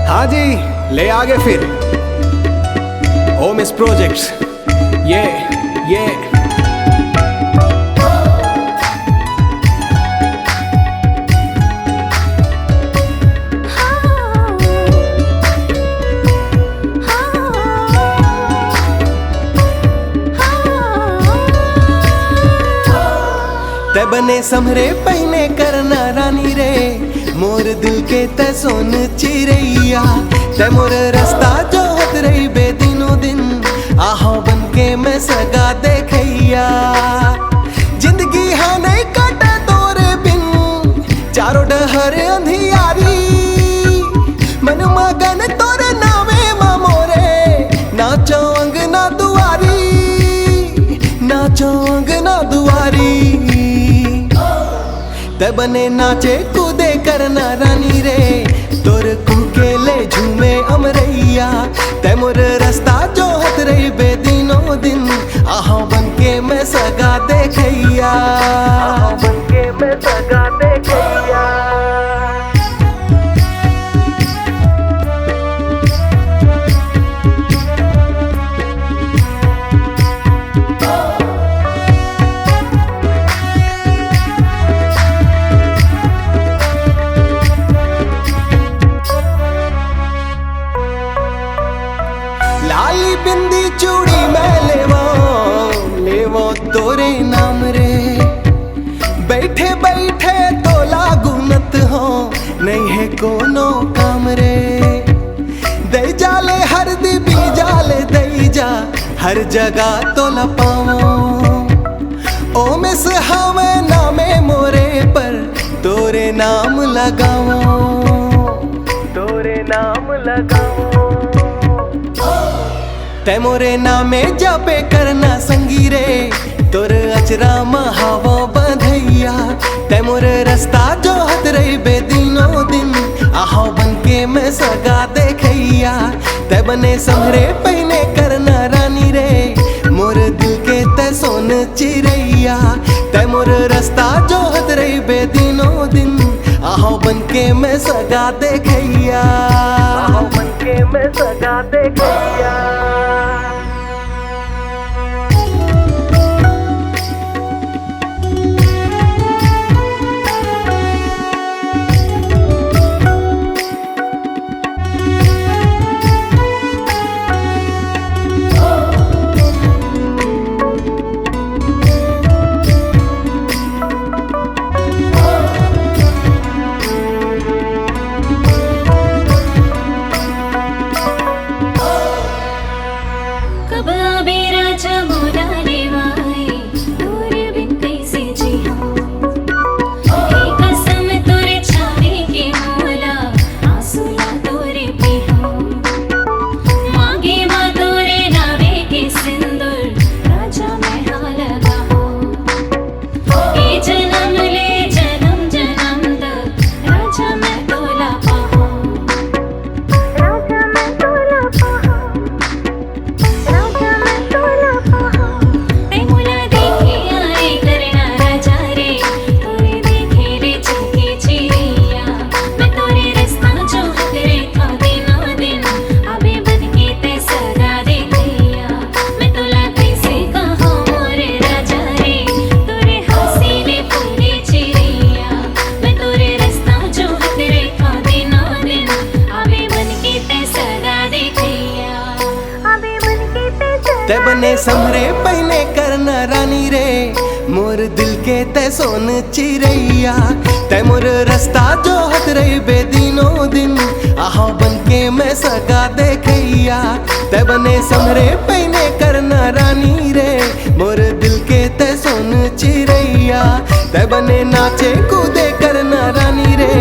हाँ जी, ले आगे फिर ओमिस प्रोजेक्ट्स। ये ते बने समरे पहने करना रानी रे, मोर दिल के ते सोन चिरैया। ते मोर रास्ता जो हत रही बे दिनों दिन, आहो बन के मैं सगा देखैया। जिंदगी हाँ नहीं कटे तोरे बिन, चारों डहर अंधियारी। मन मगन तोरे नामे मोरे, नाचो अंगना दुआरी, नाचो अंगना दुआरी। ते बने नाचे कूदे करना रानी रे, तोर कुके ले झूमे अमरैया। ते मोर रास्ता जो हत रही बे दिनों दिन, आहो बन के मैं सगा देखैया, आहो बन के मैं सगा देखैया। लाली बिंदी चूड़ी मैं लेवो तोरे नाम रे। बैठे बैठे तो लागुनत हो, नहीं है कोनो काम रे। दई जाले हर दिबी जाले दई जा, हर जगह तो न पाओ। ओ मिस हमें नामे मोरे पर, तोरे नाम लगाओ, तोरे नाम लगाओ। ते मोरे नामे जापे करना संगी रे, तोर अचरा महावो बंधैया। ते मोर रास्ता जो हत रही बे दिनों दिन, आहो बन के मैं सगा देखैया। ते बने समरे पहने करना रानी रे, मोर दिल के ते सोन चिरैया। ते मोर रास्ता जो हत रही बे दिनों दिन, आहो बन के मैं सगा देखैया, आहो बन के मैं सगा देखैया। ते बने समरे पहने करना रानी रे, मोर दिल के ते सोन चिरैया। ते मोर रास्ता जो हत रही बे दिनों दिन, आहो बन के मैं सगा देखैया। ते बने समरे पहने करना रानी रे, मोर दिल के ते सोन चिरैया। ते बने नाचे कूदे करना रानी रे,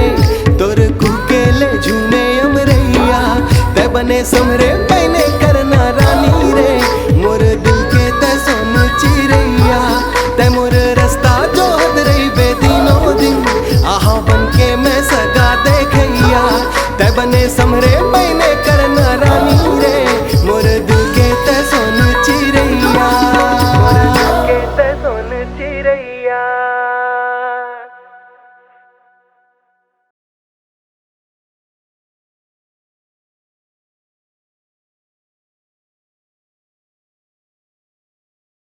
तोर कुके ले झूमे अमरैया। ते बने समरे पहने